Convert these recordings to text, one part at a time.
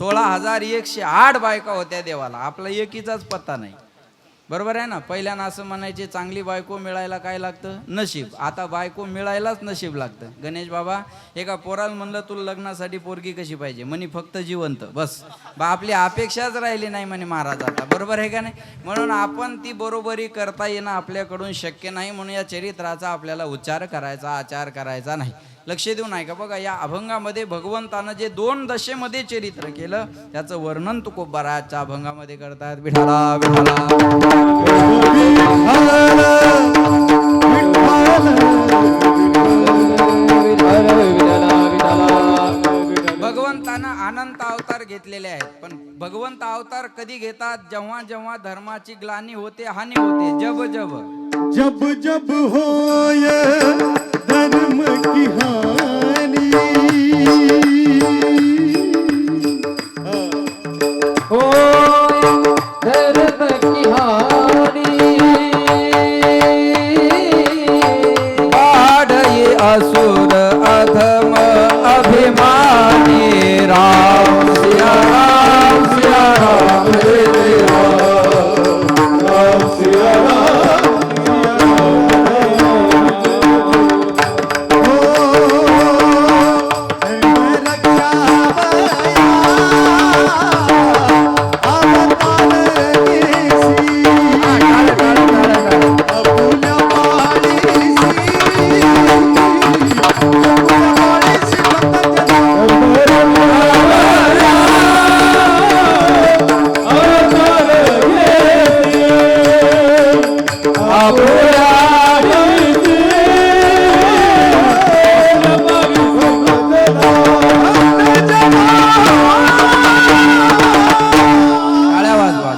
16,108 बायका होत्या देवाला, आपला एकीचाच पत्ता नाही. बरोबर आहे ना. पहिल्यानं असं म्हणायचे चांगली बायको मिळायला काय लागतं? नशीब. आता बायको मिळायलाच नशीब लागतं. गणेश बाबा एका पोराला म्हणलं तुला लग्नासाठी पोरगी कशी पाहिजे, म्हणे फक्त जिवंत, बस. आपली अपेक्षाच राहिली नाही म्हणे महाराज आता. बरोबर आहे का नाही? म्हणून आपण ती बरोबरी करता येणं आपल्याकडून शक्य नाही. म्हणून या चरित्राचा आपल्याला उच्चार करायचा, आचार करायचा नाही. लक्ष देऊ नाही का? बघा या अभंगामध्ये भगवंतानं जे 2 दशेमध्ये चरित्र केलं त्याचं वर्णन तुकोबाराच्या अभंगामध्ये करतात. विठाला विठाला भगवंतानं अनंत अवतार घेतलेले आहेत. पण भगवंत अवतार कधी घेतात? जेव्हा जेव्हा धर्माची ग्लानी होते, हानी होते. जब जब होय धर्म की हानि, हो धर्म की हानि, पाडये असुर अधम अभिमानी. राम सिया राम सिया राम हरे राम सिया राम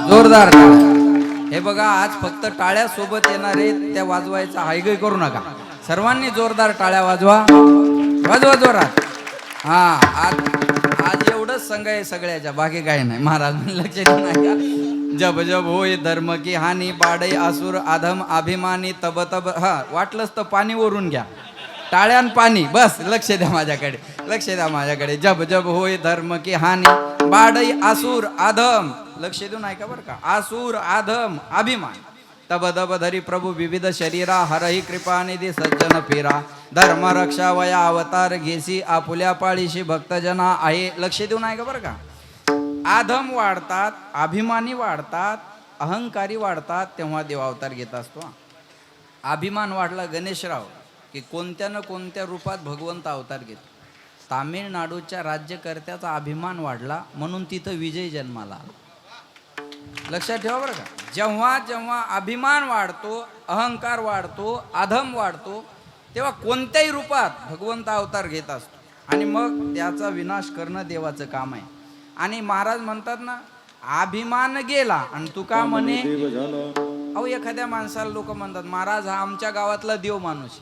जोरदार टाळ्या. हे बघा आज फक्त टाळ्या सोबत येणारे त्या वाजवायचा हायगय करू नका. सर्वांनी जोरदार टाळ्या वाजवा, वाजवा जोरात. हा आज एवढंच संघ आहे सगळ्याच्या, बाकी काही नाही. महाराज लक्ष नाही का? जब जब होय धर्म की हानी, पाडई असुर अधम अभिमानी. तब तब हा वाटलंच तर पाणी वरून घ्या, टाळ्यान पाणी, बस. लक्ष द्या माझ्याकडे, लक्ष द्या माझ्याकडे. जब जब होय धर्म की हानी, बाडई असुर अधम. लक्ष देऊ नाही का? बरं का? असुर अधम अभिमान. तब दब धरी प्रभू विविध शरीरा, हरही कृपा निधी सज्जन फिरा. धर्म रक्षा वया अवतार घेसी, आपुल्या पाळीशी भक्तजना आहे. लक्ष देऊ नाही का? बरं का? अधम वाढतात, अभिमानी वाढतात, अहंकारी वाढतात, तेव्हा देव अवतार घेत असतो. अभिमान वाढला गणेशराव की कोणत्या न कोणत्या रूपात भगवंत अवतार घेतो. तामिळनाडूच्या राज्यकर्त्याचा अभिमान वाढला म्हणून तिथं विजय जन्माला आला. लक्षात ठेवा बरं का? जेव्हा जेव्हा अभिमान वाढतो, अहंकार वाढतो, अधम वाढतो, तेव्हा कोणत्याही रूपात भगवंत अवतार घेत असतो. आणि मग त्याचा विनाश करणं देवाचं काम आहे. आणि महाराज म्हणतात ना, अभिमान गेला आणि तुका म्हणे. अहो एखाद्या माणसाला लोक म्हणतात महाराज हा आमच्या गावातला देव माणूस.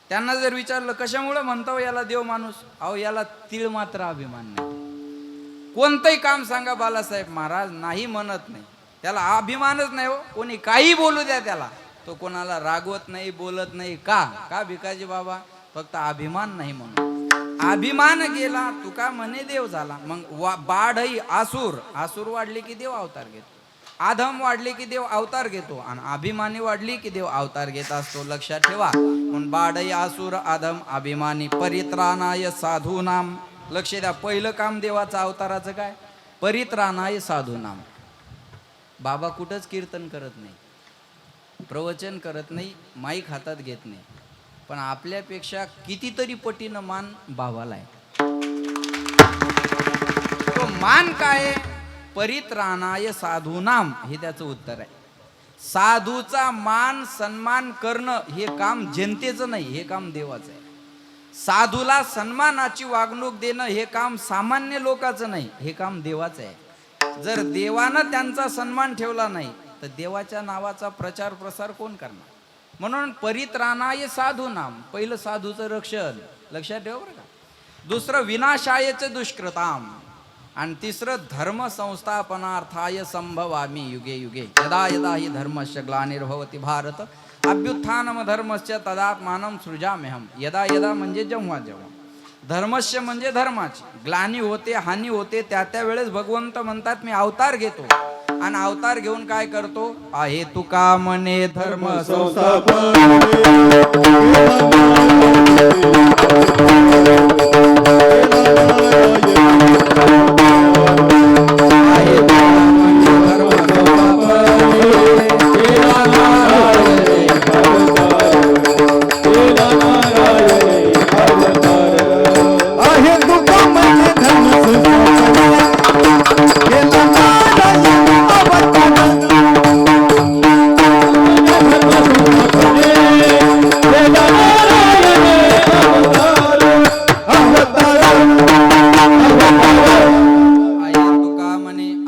त्यांना जर विचारलं कशामुळे म्हणतो याला देव माणूस, अहो याला तीळ मात्र अभिमान नाही. कोणतंही काम सांगा बालासाहेब महाराज नाही म्हणत नाही, त्याला अभिमानच नाही. हो कोणी काही बोलू द्या त्याला, तो कोणाला रागवत नाही, बोलत नाही. का भिकाजी बाबा? फक्त अभिमान नाही म्हणून. अभिमान गेला तुका म्हणे देव झाला. मग बाढई असुर वाढले की देव अवतार घेतो, आधम वाढले की देव अवतार घेतो, आणि अभिमानी वाढली की देव अवतार घेत असतो. लक्षात ठेवा. म्हणून बाढई असुर अधम अभिमानी, परित्राणाय साधूनाम. लक्ष द्या. पहिलं काम देवाचं अवताराचं काय? परित्राणाय साधूनाम. बाबा कुठंच कीर्तन करत नाही, प्रवचन करत नाही, माईक हातात घेत नाही, पण आपल्यापेक्षा कितीतरी पटीनं मान बाबाला आहे. तो मान काय? परित्राणाय साधूनाम, हे त्याचं उत्तर आहे. साधूचा मान सन्मान करणं हे काम जनतेचं नाही, हे काम देवाचं आहे. साधूला सन्मानाची वागणूक देणं हे काम सामान्य लोकांचं नाही, हे काम देवाचं आहे. जर देवानं त्यांचा सन्मान ठेवला नाही तर देवाच्या नावाचा प्रचार प्रसार कोण करणार? म्हणून परित्राणाय साधूनाम, पहिलं साधूचं रक्षण. लक्षात ठेवा बरं का. दुसरं विनाशायचं दुष्कृताम, आणि तिसरं धर्म संस्थापनार्थाय संभवामी युगे युगे. यदा यदा हि धर्मस्य ग्लानिर्भवति भारत अभ्युत्थानम धर्मस्य तदात्मानं सृजाम्यहम. यदा यदा म्हणजे जेव्हा जेव्हा. धर्मस्य म्हणजे धर्माची ग्लानी होते, हानी होते, त्या वेळेस भगवंत म्हणतात मी अवतार घेतो आणि अवतार घेऊन काय करतो, आहे तुका म्हणे धर्म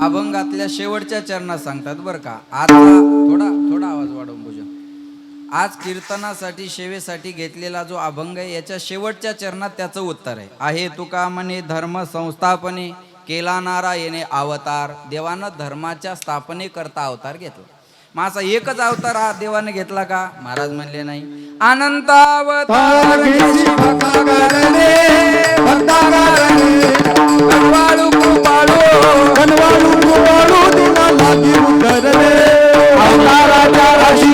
अभंगातल्या शेवटच्या चरणात सांगतात बरं का. आज थोडा आवाज वाढवून बोला. आज कीर्तनासाठी सेवेसाठी घेतलेला जो अभंग आहे याच्या शेवटच्या चरणात त्याचं उत्तर आहे तुका म्हणे धर्म संस्थापने केला नारायणे अवतार. देवानं धर्माच्या स्थापने करता अवतार घेतला. मग असा एकच अवतार हा देवाने घेतला का? महाराज म्हणले नाही. अनंत अवतार कनवाळू कृपाळू कनवाळू कृपाळू दिना लागी उतरले अवताराच्या राशी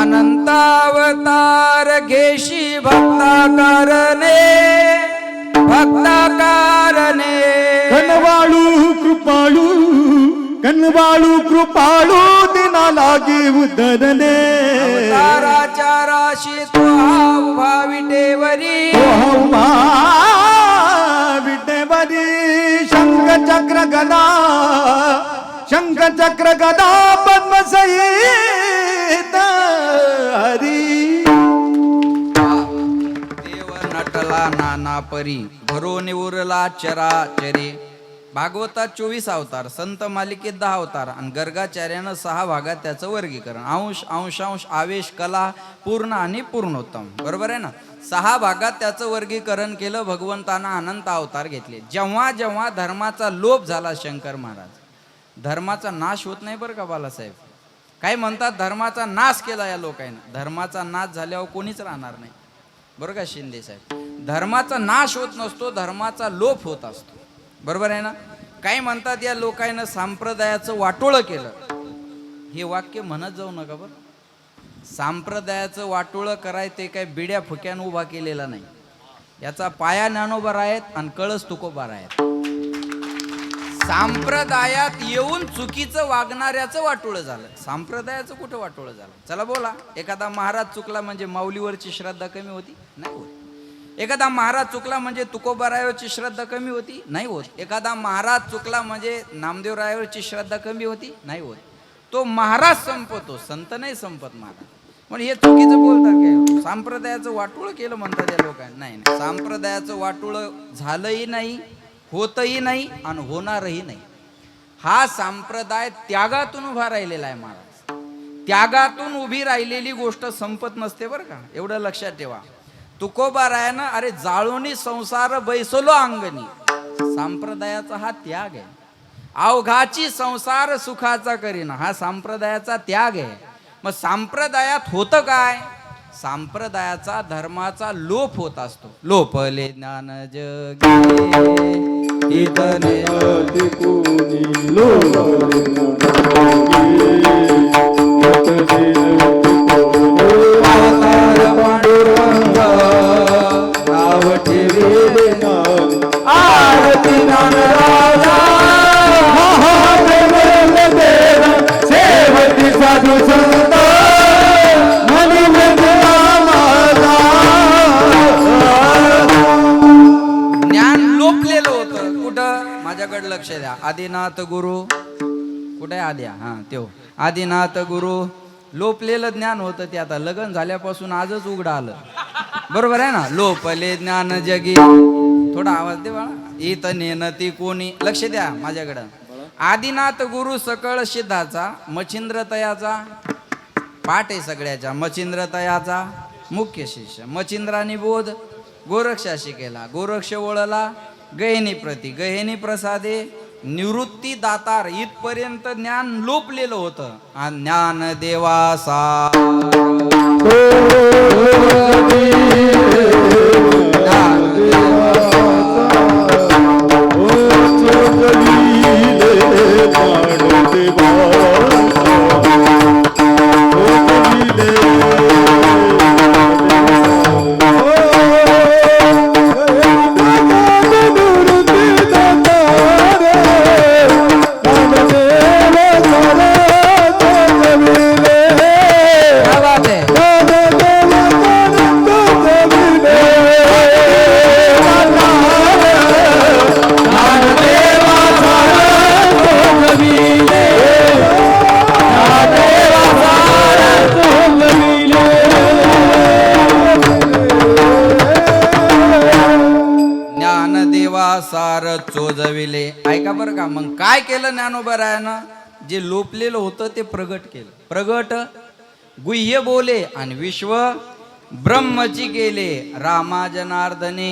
अनंत अवतार घेशी भक्ता कारणे कनवाळू कृपाळू दिना लागी उतरले अवताराच्या राशी तो उभा विटेवरी विटेवरी शंख चक्र गदा पद्मसहित हरी. देव नटला नाना परी भरोने उरला चराचरी. भागवतात 24 अवतार, संत मालिकेत 10 अवतार आणि गर्गाचार्यानं 6 भागात त्याचं वर्गीकरण. अंश आवेश कला पूर्ण आणि पूर्णोत्तम. बरोबर आहे ना. 6 भागात त्याचं वर्गीकरण केलं. भगवंतानं अनंत अवतार घेतले. जेव्हा जेव्हा धर्माचा लोप झाला शंकर महाराज, धर्माचा नाश होत नाही बरं का बालासाहेब. काही म्हणतात धर्माचा नाश केला या लोकांनी. धर्माचा नाश झाल्यावर कोणीच राहणार नाही बरं का शिंदे साहेब. धर्माचा नाश होत नसतो, धर्माचा लोप होत असतो. बरोबर आहे ना. काही म्हणतात या लोकांना संप्रदायाचं वाटोळं केलं. हे वाक्य म्हणत जाऊ नका बरं. संप्रदायाचं वाटोळं कराय ते काय बिड्या फुक्यानं उभा केलेला नाही. याचा पाया ज्ञानोबा आहेत आणि कळस तुकोबा आहेत. संप्रदायात येऊन चुकीचं वागणाऱ्याचं वाटोळं झालं. संप्रदायाचं कुठं वाटोळं झालं? चला बोला. एखादा महाराज चुकला म्हणजे माऊलीवरची श्रद्धा कमी होती? नाही होत. एखादा महाराज चुकला म्हणजे तुकोबारायावरची श्रद्धा कमी होती? नाही होत. एखादा महाराज चुकला म्हणजे नामदेवरायावरची श्रद्धा कमी होती? नाही होत. तो महाराज संपतो, संत नाही संपत महाराज. म्हणजे हे चुकीचं बोलतात काय. संप्रदायाचं वाटोळं केलं म्हणतात या लोकांनी. नाही नाही, संप्रदायाचं वाटोळं झालंही नाही, होतही नाही आणि होणारही नाही. हा संप्रदाय त्यागातून उभा राहिलेला आहे महाराज. त्यागातून उभी राहिलेली गोष्ट संपत नसते बरं का. एवढं लक्षात ठेवा. तुकोबारायानं अरे जाळोनी संसार बैसलो अंगणी. संप्रदायाचा हा त्याग आहे. अवघाची संसार सुखाचा करीना, हा संप्रदायाचा त्याग आहे. मग संप्रदायात होतं काय? संप्रदायाचा धर्माचा लोप होत असतो. लोपले ज्ञान जगे इतने पांडुरंग नाव ठेविले आरती नामराजा सेवती साधू संत ज्ञान लोपलेलं होतं. कुठं? माझ्याकडे लक्ष द्या. आदिनाथ गुरु कुठे? आद्या. हा त्यो आदिनाथ गुरु. लोपलेलं ज्ञान होतं ते आता लग्न झाल्यापासून आजच उघडं आलं. बरोबर आहे ना. लोपले ज्ञान जगी. थोडा आवाज दे बाळा. इथं नेनती कोणी. लक्ष द्या माझ्याकडं. आदिनाथ गुरु सकळ सिद्धाचा मच्छिंद्र तयाचा पाठ आहे सगळ्याच्या. मच्छिंद्र तयाचा मुख्य शिष्य. मच्छिंद्रानी बोध गोरक्षाशी केला. गोरक्ष ओळला गहिनी प्रती. गहिनी प्रसादे निवृत्ती दातार इथपर्यंत ज्ञान लोपलेलं होतं. आणि ज्ञान देवासा क्या बात है? ज्ञानदेवा सार चोजविले. ऐका बरं का, मग काय केलं ज्ञानोबरायानं? जे लोपलेलं होतं ते प्रगट केलं. प्रगट गुह्य बोले आणि विश्व ब्रह्मची केले. रामा जनार्दने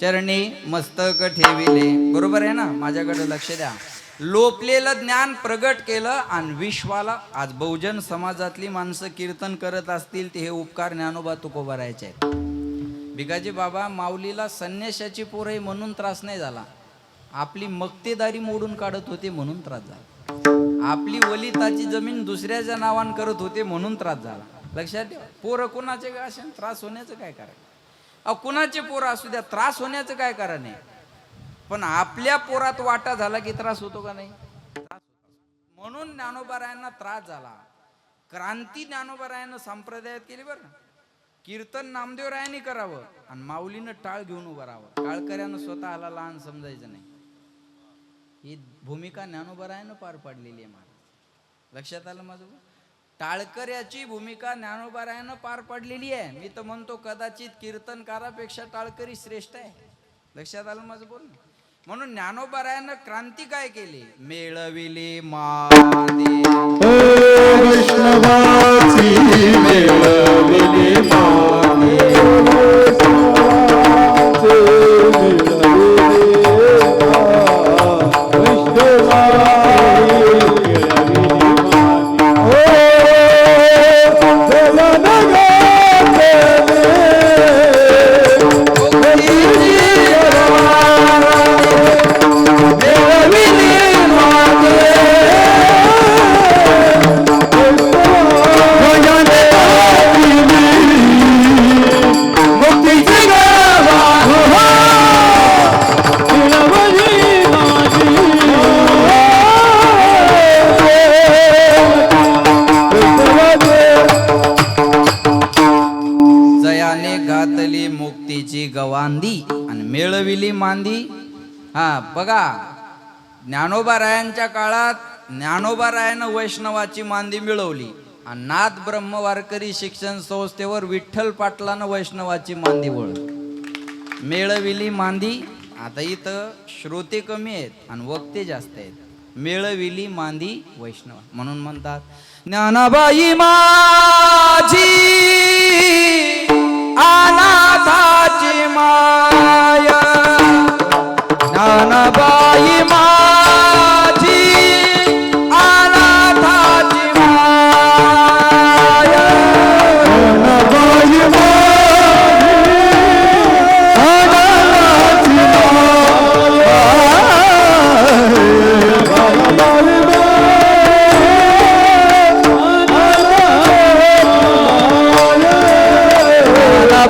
चरणी मस्तक ठेविले. बरोबर आहे ना? माझ्याकडे लक्ष द्या. लोपलेलं ज्ञान प्रगट केलं आणि विश्वाला. आज बहुजन समाजातली माणसं कीर्तन करत असतील ते हे उपकार ज्ञानोबा तुकोबारायचे आहेत. भिकाजी बाबा माऊलीला संन्याशाची पोर आहे म्हणून त्रास नाही झाला, आपली मक्तेदारी मोडून काढत होते म्हणून त्रास झाला. आपली वलिताची जमीन दुसऱ्याच्या नावान करत होते म्हणून त्रास झाला. लक्षात ठेवा. पोरं कुणाचे काय असेल, त्रास होण्याचं काय कारण? अहो कुणाचे पोरं असू द्या, त्रास होण्याचं काय कारण आहे? पण आपल्या पोरात वाटा झाला की त्रास होतो का नाही? म्हणून ज्ञानोबारायांना त्रास झाला. क्रांती ज्ञानोबारायानं संप्रदायात केली बरं. कीर्तन नामदेवरायांनी करावं आणि माऊलीनं टाळ घेऊन उभं राहावं. टाळकऱ्यानं स्वतःला लहान समजायचं नाही. ही भूमिका ज्ञानोबारायानं पार पाडलेली आहे महाराज. लक्षात आलं माझं? टाळकऱ्याची भूमिका ज्ञानोबारायानं पार पाडलेली आहे. मी तर म्हणतो कदाचित कीर्तनकारापेक्षा टाळकरी श्रेष्ठ आहे. लक्षात आलं माझं बोलणं? म्हणून ज्ञानोबारायानं क्रांती काय केली? मेळविली मादे वैष्णवाची मेळविली मागे. गवांदी आणि मेळविली मांदी. हा बघा, ज्ञानोबारायांच्या काळात ज्ञानोबारायानं वैष्णवाची मांदी मिळवली आणि नाथ ब्रह्म वारकरी शिक्षण संस्थेवर विठ्ठल पाटलानं वैष्णवाची मांदी वळवली. मेळविली मांदी. आता इथं श्रोते कमी आहेत आणि वक्ते जास्त आहेत. मेळविली मांदी वैष्णव म्हणून म्हणतात. ज्ञानाबाई माझी अनाथाची माया, ज्ञानाबाई माझी अनाथाची माया, ज्ञानाबाई माझी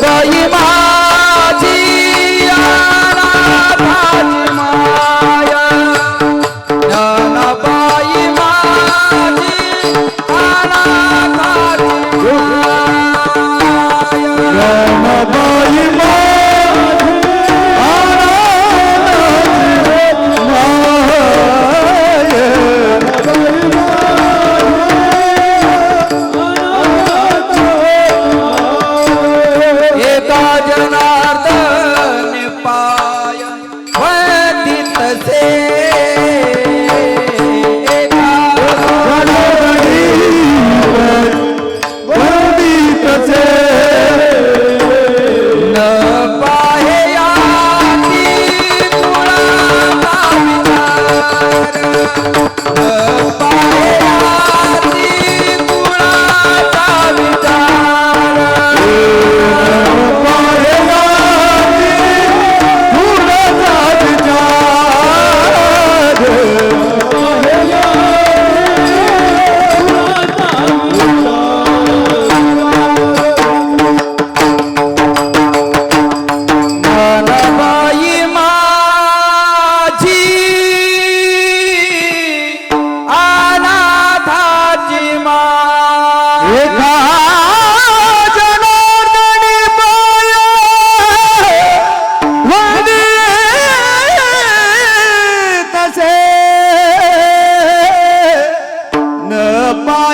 बाई माझी अनाथाची माया.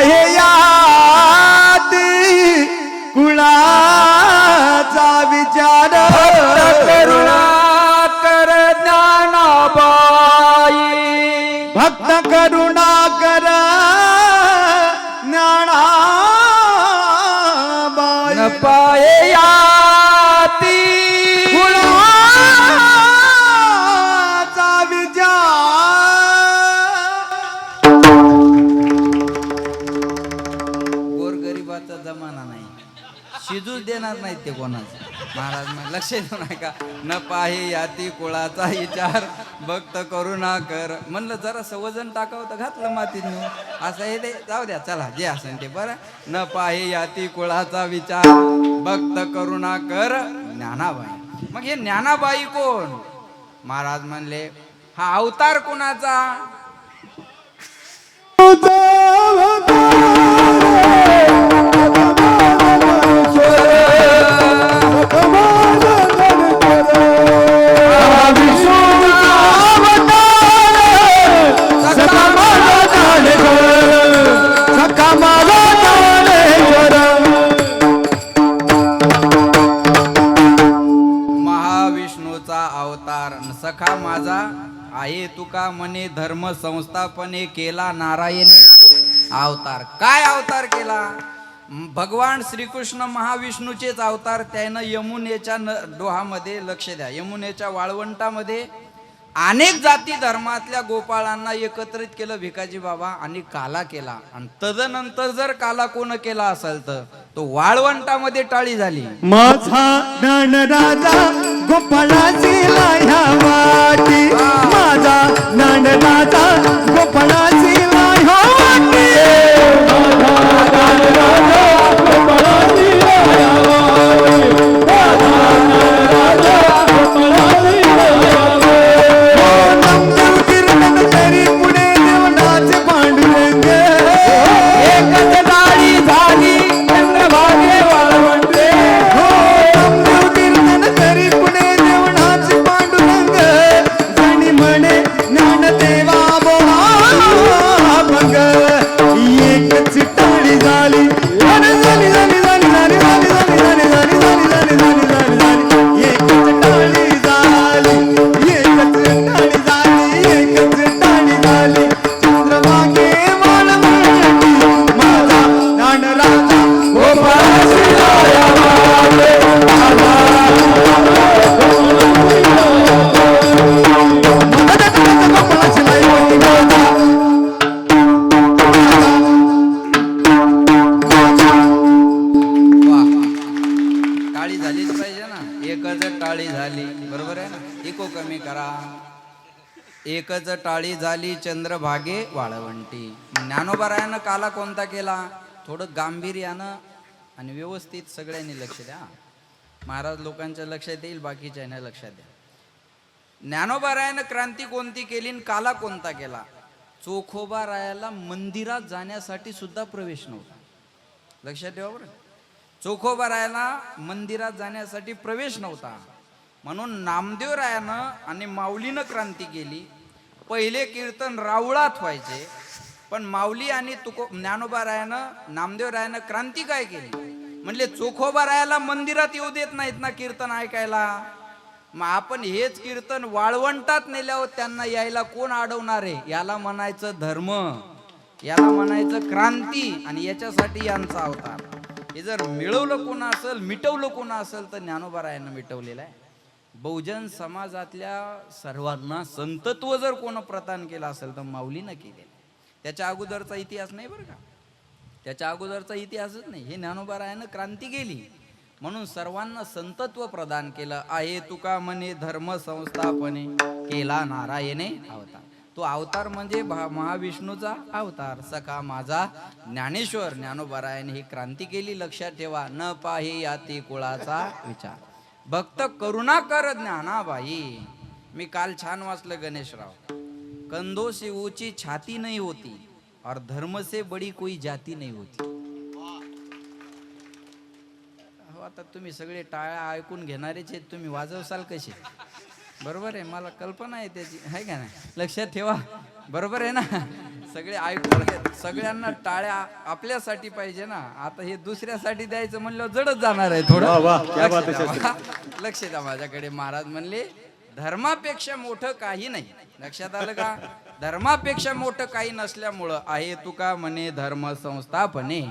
पाहे याती कुळाचा विचार करुणा कर ज्ञानाबाई भक्त करुणा कर ज्ञानाबाई न पाये याती कुळाचा विचार गोरगरिबाचा जमाना नाही शिजूच देणार नाहीत ते कोणाचं महाराज म्हणे, लक्ष देऊ नका न पाहे याती कुळाचा विचार भक्त करुणा कर म्हणलं जरा वजन टाकावं तर घातलं मातीत नेऊन असं हे ते जाऊ द्या चला जे असेल ते बरं न पाहे याती कुळाचा विचार भक्त करुणा कर ज्ञानाबाई मग हे ज्ञानाबाई कोण महाराज म्हणले हा अवतार कोणाचा महाविष्णूचा अवतार सखा माझा आहे तुका म्हणे धर्म संस्थापने केला नारायणे अवतार काय अवतार केला भगवान श्रीकृष्ण महाविष्णूचेच अवतार त्यानं यमुनेच्या डोहामध्ये लक्ष द्या यमुनेच्या वाळवंटामध्ये अनेक जाती धर्मातल्या गोपाळांना एकत्रित केलं भिकाजी बाबा आणि काला केला आणि तदनंतर जर काला कोण केला असेल तर तो वाळवंटामध्ये टाळी झाली माझा ज्ञान राजा गोपाळाची लाह्या वाटी माझा ज्ञान राजा गोपाळाची लाह्या वाटी तरी पुढे देवनाचे पांडुरंग एकच टाळी झाली चंद्रभागे वाळवंटे तरी पुढे देवनाचे पांडुरंग जणी म्हणे ज्ञानदेवा बोला भंग एकच टाळी झाली झाली झाली झाली झाली झाली झाली झाली झाली झाली झाली झाली झाली झाली झाली एकच टाळी झाली एकच टाळी झाली एकच टाळी झाली चंद्रभागे वाळवंटी माझा ज्ञानराजा गोपाळाची लाह्या वाटे गोपाळाची लाह्या वाटे माझा वाह. टाळी झालीच पाहिजे ना एकच टाळी झाली बरोबर आहे ना इको कमी करा एकच टाळी झाली चंद्रभागे वाळवंटी ज्ञानोबारायानं काला कोणता केला थोडं गांभीर्यानं आणि व्यवस्थित सगळ्यांनी लक्ष द्या महाराज लोकांच्या लक्षात येईल बाकीच्या नाही लक्षात द्या ज्ञानोबारायानं क्रांती कोणती केली आणि काला कोणता केला चोखोबा रायाला मंदिरात जाण्यासाठी सुद्धा प्रवेश नव्हता लक्षात ठेवा बरं चोखोबा रायाला मंदिरात जाण्यासाठी प्रवेश नव्हता म्हणून नामदेव रायानं आणि माऊलीनं क्रांती केली पहिले कीर्तन रावळात व्हायचे पण माऊली आणि ज्ञानोबा रायानं नामदेव रायानं क्रांती काय केली म्हणले चोखोबा रायाला मंदिरात येऊ देत नाहीत ना कीर्तन ऐकायला मग आपण हेच कीर्तन वाळवंटात नेल्यावर त्यांना यायला कोण अडवणार आहे याला म्हणायचं धर्म याला म्हणायचं क्रांती आणि याच्यासाठी यांचा अवतार हे जर मिळवलं कोण असेल मिटवलं कोण असेल तर ज्ञानोबा रायानं मिटवलेलं आहे बहुजन समाजातल्या सर्वांना संतत्व जर कोण प्रदान केलं असेल तर माऊलीनं केलेलं त्याच्या अगोदरचा इतिहास नाही बरं का त्याच्या अगोदरचा इतिहासच नाही हे ज्ञानोबा रायानं क्रांती केली म्हणून सर्वांना संतत्व प्रदान केलं आहे तुका म्हणे धर्म संस्थापने केला नारायणे अवतार तो अवतार म्हणजे महाविष्णूचा अवतार सखा माझा ज्ञानेश्वर ज्ञानोबारायाने ही क्रांती केली लक्षात ठेवा न पाहे याती कुळाचा विचार भक्त करुणा कर ज्ञानाबाई मी काल छान वाचलं गणेशराव कंधों से ऊंची छाती नहीं होती और धर्म से बड़ी कोई जाती नहीं होती आता तुम्ही सगळे टाळ्या ऐकून घेणारेच आहेत तुम्ही वाजवसाल कसे बरोबर आहे मला कल्पना आहे त्याची आहे का नाही लक्षात ठेवा बरोबर आहे ना सगळे ऐकून घेत. सगळ्यांना टाळ्या आपल्यासाठी पाहिजे ना. आता हे दुसऱ्यासाठी द्यायचं म्हणलं जडच जाणार आहे थोडं. वाह, वाह, क्या बात है, लक्ष द्या. लक्ष द्या माझ्याकडे. महाराज म्हणले धर्मापेक्षा मोठं काही नाही. लक्षात आलं का? धर्मापेक्षा मोठं काही नसल्यामुळं आहे तुका म्हणे धर्म संस्थापने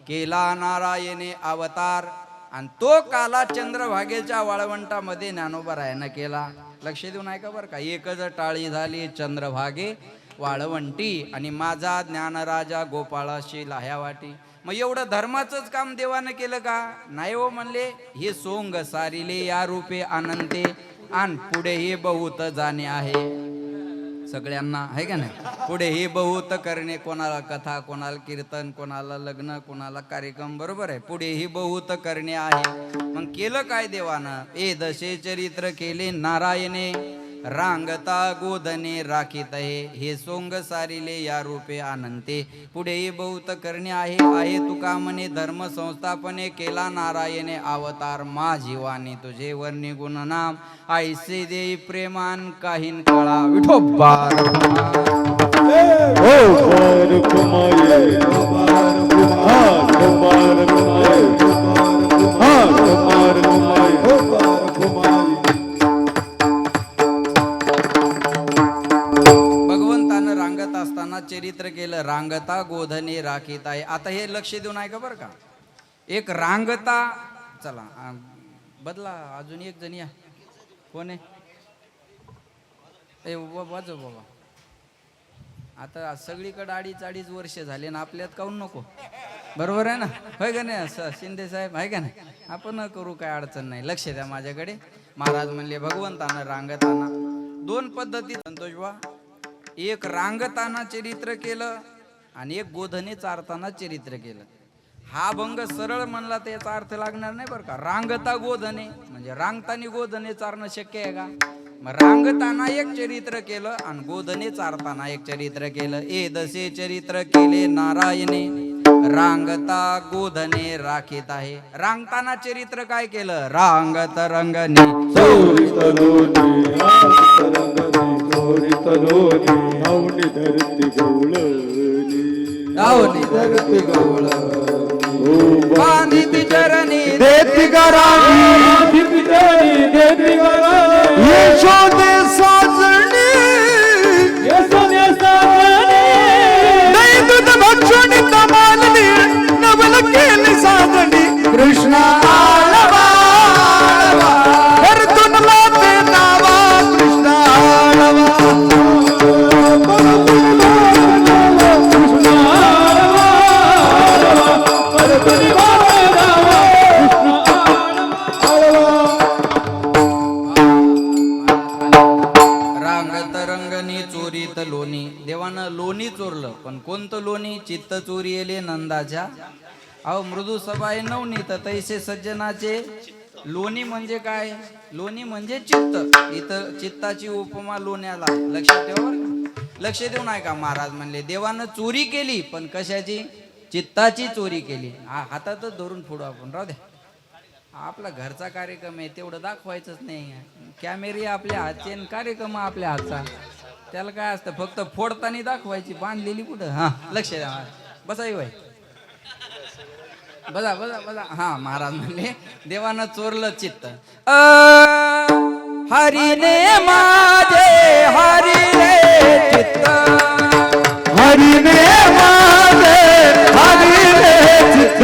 केला नारायणे अवतार. आणि तो काला चंद्रभागेच्या वाळवंटामध्ये ज्ञानोबरायानं केला. लक्ष देऊन ऐका बरं का. एकच टाळी झाली चंद्रभागे वाळवंटी आणि माझा ज्ञानराजा गोपाळाशी लाह्या वाटी. मग एवढं धर्माचंच काम देवानं केलं का? नाही हो म्हणले. हे सोंग सारिले या रूपे अनंते आणि पुढे हे बहुत जाणे आहे सगळ्यांना, आहे का नाही? पुढे हे बहुत करणे. कोणाला कथा, कोणाला कीर्तन, कोणाला लग्न, कोणाला कार्यक्रम. बरोबर आहे. पुढे हे बहुत करणे आहे. मग केलं काय देवानं? दशे चरित्र केले नारायणे रांगता गोधने राखीत आहे. हे सोंग सारिले या रूपे अनंते पुढे हे बहुत करणे आहे. आहे तुका म्हणे धर्म संस्थापने केला नारायणे अवतार. मा जीवानी तुझे वर्णी गुण नाम ऐसे देई प्रेमान काहीन कळा विठोबार. भगवंतानं रांगत असताना चरित्र केलं. रांगता गोधने राखीत आहे. आता हे लक्ष देऊन ऐका बरं का. एक रांगता, चला बदला अजून एक जण या. कोण आहे? वाजव बाबा. आता सगळीकडे अडीच वर्ष झाले ना, आपल्यात काऊन नको? बरोबर आहे ना? होय का नाही? शिंदे साहेब आहे का नाही? आपण करू, काय अडचण नाही. लक्ष द्या माझ्याकडे. महाराज म्हणले भगवंतानं रांगताना दोन पद्धती संतोष बा. एक रांगताना चरित्र केलं आणि एक गोधने चारताना चरित्र केलं. हा भंग सरळ म्हणला तर याचा अर्थ लागणार नाही बरं का. रांगता गोधने म्हणजे रांगतानी गोधने चारणं शक्य आहे का? मग रांगताना एक चरित्र केलं आणि गोधने चारताना एक चरित्र केलं. दशे चरित्र केले नारायणे रांगता गोधने राखीत आहे. रांगताना चरित्र काय केलं? रांगत रंगने धरती गवळ बांधित चरणी देती गराणी यशोदे साजणी दूध भक्षणी तमालनी नवल केली साजणी कृष्णा आळवा हरतून लाते नावा कृष्णा आळवा लोणी. देवानं लोणी चोरलं, पण कोणतं लोणी? चित्त चोरी येले नंदाच्या. अहो मृदू सभा नवनीत तैसे सज्जनाचे. लोणी म्हणजे काय? लोणी म्हणजे चित्त. इथं चित्ताची उपमा लोण्याला. लक्षात ठेवा. लक्ष देऊन ऐका. महाराज म्हणले देवानं चोरी केली, पण कशाची? चित्ताची चोरी केली. हातातच धरून फोडू आपण. राहू द्या, आपला घरचा कार्यक्रम आहे, तेवढं दाखवायचंच नाही. कॅमेरे आपल्या हातचे, कार्यक्रम आपल्या हातचा. त्याला काय असतं? फक्त फोडताना दाखवायची. बांधलेली कुठं? हा लक्ष द्या. बसाई बाई, बजा बजा बजा. हा महाराज म्हणले देवानं चोरलं चित्त. हरिने माझे हरिने चित्त हरिने माझे हरिने चित्त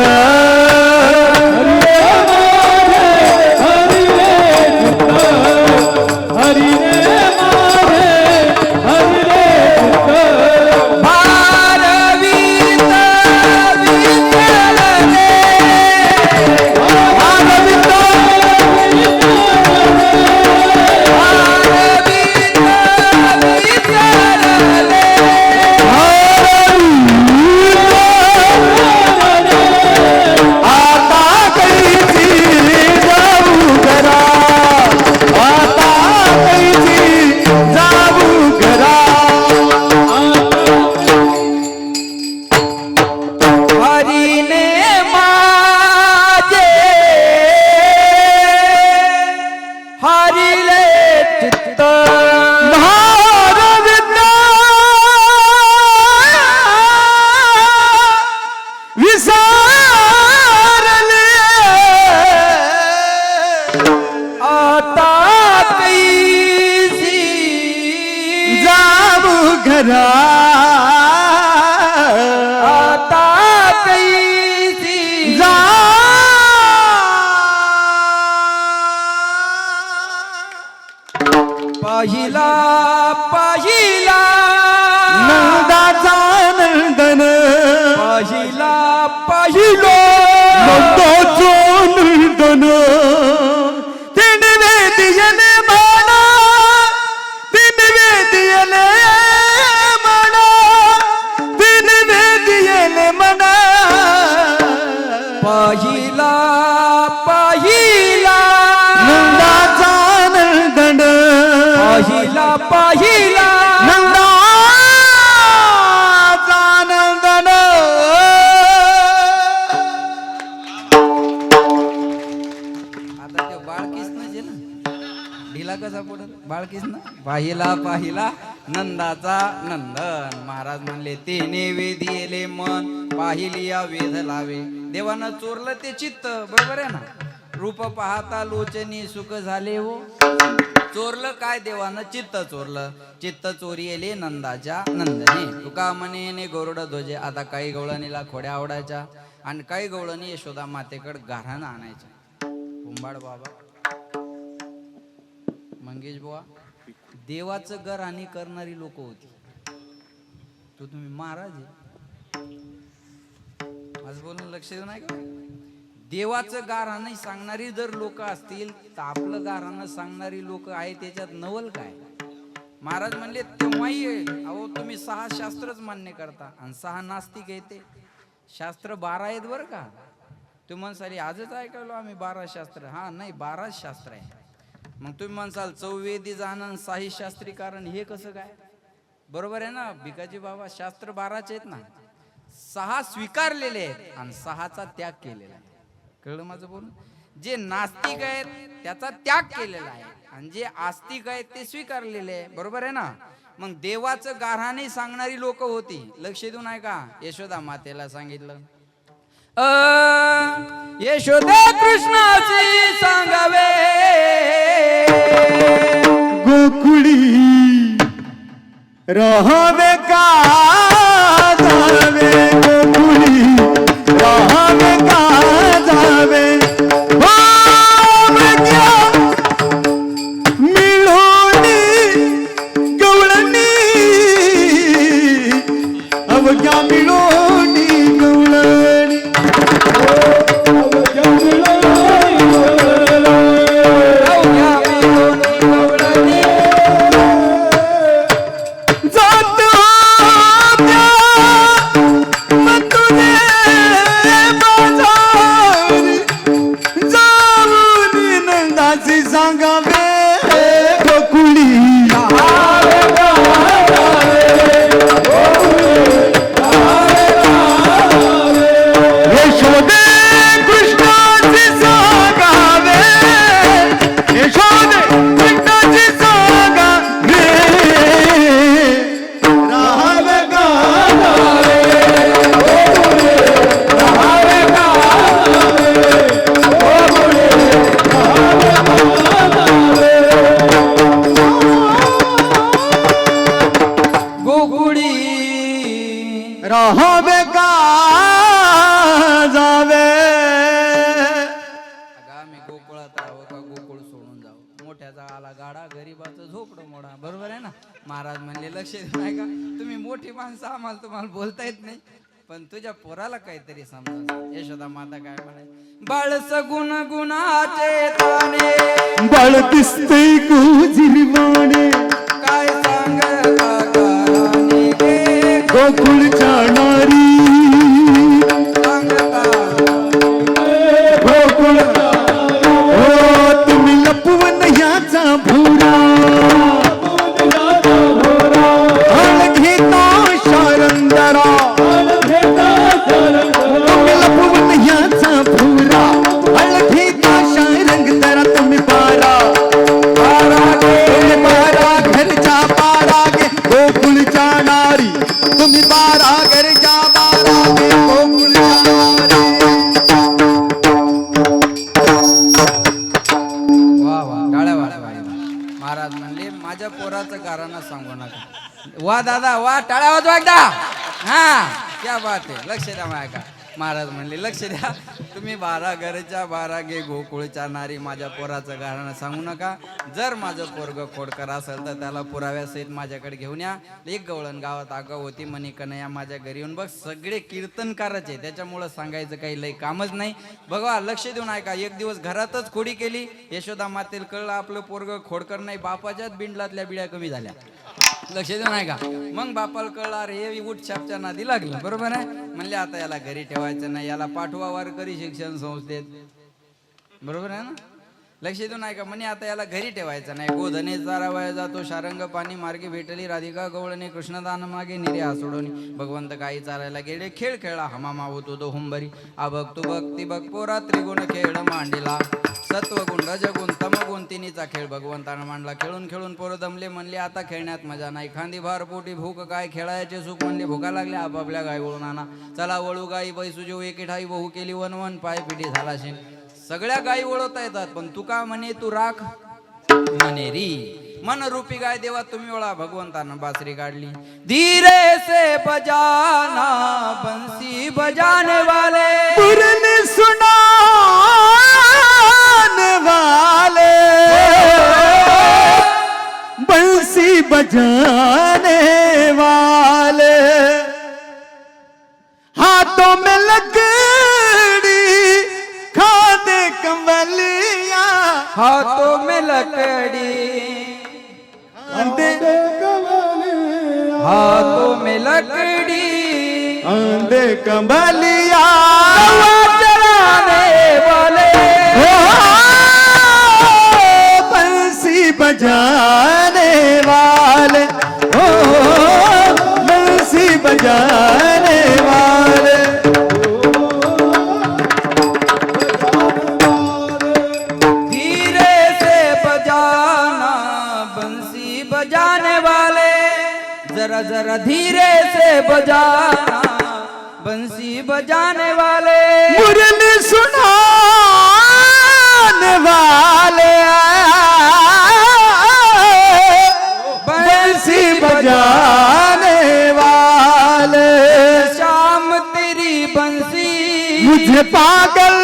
विसारले आता कैसी जाऊ घरा आता कैसी जा पहिला पहिला नंदाचा नंदन पहिला पहिलो नंदाचा नंदन तीन वेदियने म्हणा तीन वेदियने म्हणा तीन वेदियने म्हणा पहिला पहिला नंदाचा नंदन पहिला पहिला नंदाचा नंदन आता ते बाळकृष्ण जे ना ढिला कसा पडत बाळकृष्ण पाहिला पाहिला नंदाचा नंदन महाराज म्हणले तेने वेधिले मन पाहिली या वेध लावे देवानं चोरलं ते चित्त बरोबर आहे ना रूप पाहता लोचनी सुख झाले हो चोरलं काय देवानं चित्त चोरलं चित्त चोरीले नंदाच्या नंदने तुका मनेने गोरड ध्वजे आता काही गवळणीला खोड्या आवडायच्या आणि काही गवळणी यशोदा मातेकडे गाऱ्हाणं आणायच्या कुंभाड बाबा मंगेश बुवा देवाचं घर आणि करणारी लोक होती तो तुम्ही महाराज आहे माझं बोलणं लक्ष देऊ नाही का देवाचं गाऱ्हाणं सांगणारी जर लोक असतील तर आपलं गाऱ्हाणं सांगणारी लोक आहे त्याच्यात नवल काय महाराज म्हणले तेव्हाही अहो तुम्ही 6 शास्त्रच मान्य करता आणि 6 नास्तिक येते शास्त्र 12 आहेत बरं का तुम्ही म्हणसाल आजच ऐकलो आम्ही 12 शास्त्र हा नाही 12 शास्त्र आहे मग तुम्ही म्हणसाल चौवेदी जाणं 6 शास्त्री कारण हे कसं काय बरोबर आहे ना भिकाजी बाबा शास्त्र 12चे आहेत ना 6 स्वीकारलेले आहेत आणि 6चा त्याग केलेला आहे कळलं माझं बोलून जे नास्तिक आहेत त्याचा त्याग केलेला आहे आणि जे आस्तिक आहेत ते स्वीकारलेले आहे बरोबर आहे ना मग देवाचं गाऱ्हाणे सांगणारी लोक होती लक्ष देऊन आहे का यशोदा मातेला सांगितलं यशोदा कृष्णाची सांगावे गोकुळी राहावे का जावे गोकुळी राहावे का जावे भावग्या मिळोनी गवळणी अवघ्या मिळोनी गवळणी अवघ्या मिळोनी गवळणी जात होत्या तुझे बाजारी जाऊन नंदाची सांगावे गोकुळी यशोदे कृष्णाची सांगावे यशोदे कृष्णाची सांगावे राहावे का गोकुळी राहावे का जावे मी गोकुळात राहावं का गोकुळ सोडून जावं मोठ्याचा आला गाडा गरीबाचं झोपडं मोडा बरोबर आहे ना महाराज म्हणले लक्ष देऊ नाही का तुम्ही मोठी माणसं आम्हाला तुम्हाला बोलता येत नाही पण तुझ्या पोराला काहीतरी समजा यशोदा माता काय म्हणाय बाळस गुण गुणाचे ताने बाळ दिसतय गोजिरवाणे काय सांगता गाराने गे गोकुळच्या नारी सांगता गोकुळ हो तुम्ही लपवून याचा भोरा घेता शारंगरा तुम्ही लपवून याचा भोरा घेता शारंग तरा तुम्ही पारा तुम्ही पारा घरच्या पारा गे गोकुळच्या नारी तुम्ही पारा घरच्या वा दादा वा, टाळ्या वाजवा एकदा. हा क्या बात आहे. लक्ष द्या माझ्या का. महाराज म्हणले लक्ष द्या, तुम्ही 12 घरच्या 12 गे गोकुळच्या नारी माझ्या पोराचं गाणं सांगू नका. जर माझं पोरग खोडकर असेल तर त्याला पुराव्यासहित माझ्याकडे घेऊन या. एक गवळण गावात आगाव होती म्हणी कन्हैया माझ्या घरी येऊन बघ. सगळे कीर्तनकारच आहे, त्याच्यामुळं सांगायचं काही लई कामच नाही. बघा लक्ष देऊन ऐका. एक दिवस घरातच खोडी केली. यशोदा मातेला कळलं आपलं पोरग खोडकर नाही, बापाच्याच बिंडलातल्या बिड्या कमी झाल्या. लक्ष देऊन आहे का. मग बापाला कळलं अरे हे उठ छापच्या नादी लागलं. बरोबर आहे. म्हणले आता याला घरी ठेवायचं नाही, याला पाठवा वारकरी शिक्षण संस्थेत. बरोबर आहे ना. लक्ष देऊन आहे का. म्हणे आता याला घरी ठेवायचं नाही. गोधने चारावया जातो शारंग पाणी मार्गे भेटली राधिका गवळणे कृष्णदान मागे निर्या सोडवणी. भगवंत काही चारायला गेले खेळ खेळला हमामा होतो तो हुंबरी. आभग तू भक्ती बघ पोरा त्रिगुण खेळ मांडला. सत्वगुण रजगुण तमगुण तिन्हीचा खेळ भगवंतानं मांडला. खेळून खेळून पोरं दमले म्हणले आता खेळण्यात मजा नाही. खांदी भार पोटी भूक काय खेळायचे सुख म्हणले भुका लागल्या आपापल्या गाय वळून आणा. चला वळू गाई बैसू जेव एके ठाई बहु केली वन पाय पिढी झाला शेण. सगळ्या गायी वळवता येतात पण तू का म्हणे तू राख म्हणे री. मन रूपी गाय देवा तुम्ही वळा. भगवंतानं बासरी काढली. धीरे से बजाना बंसी बजाने वाले मुरली सुनाने वाले बंसी बजाने वाले हाथों में लकड़ी खाने कमलिया. हाथों में लकड़ी हाथों में लकड़ी आंधे कमलिया चलाने वाले बंसी बजाने वाले बंसी बजाने वाले. धीरे से बजाना बंसी बजाने वाले. जरा जरा धीरे से बजाना बंसी बजाने वाले. मुरली सुनाने वाले बंसी बजाने वाले. शाम तेरी बंसी मुझे पागल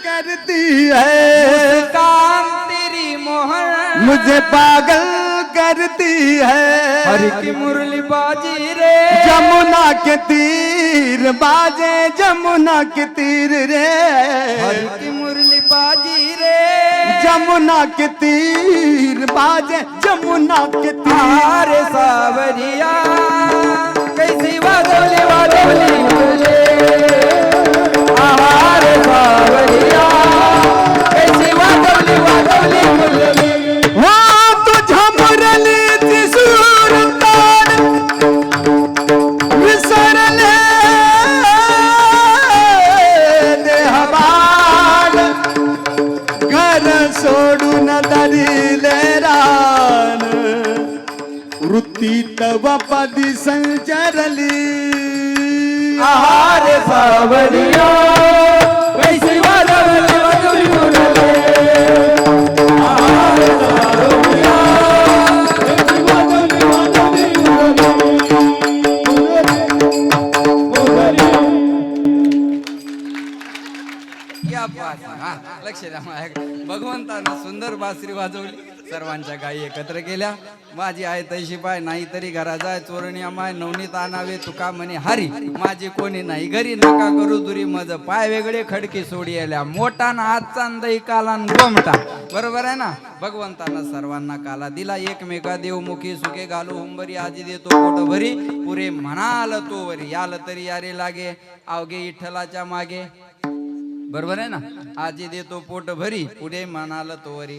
करती है. काम तेरी मोहन मुझे पागल करती है. हर की मुरली बाजी रे. जमुना के तीर बाजे जमुना के तीर रे. हर की मुरली बाजी रे. जमुना के तीर बाजे जमुना के तीर. अरे सावरिया कैसी वादोली वादोली मुरली. अरे सावरिया कैसी वादोली वादोली मुरली. हो तुझा मुरली त्रिशूल तार विसरले देहबाल. घर सोडून दरिले रान वृत्ती तव पदी संचरली. अरे सावरिया कैसी वादोली वादोली मुरली. लक्ष द्या. भगवंतानं सुंदर बासरी वाजवली. सर्वांच्या गायी एकत्र केल्या. माझी आहे तैशी पाय नाही तरी घरा जाय चोरणी अमाय नवनीत आणावे तुका म्हणे हरी. माझी कोणी नाही घरी नका करू दुरी मज पाय वेगळे खडकी सोडी आल्या. मोठा ना हातचा दही कालान गोमटा. बरोबर आहे ना. भगवंतानं सर्वांना काला दिला. एकमेका देवमुखी सुखे घालू हुंबरी. आजी देतो पोट भरी पुरे म्हणाल तो वरी. याल तरी यारे लागे अवघे विठ्ठलाच्या मागे. बरोबर आहे ना. आजी देतो पोट भरी पुढे म्हणाल तो वरी.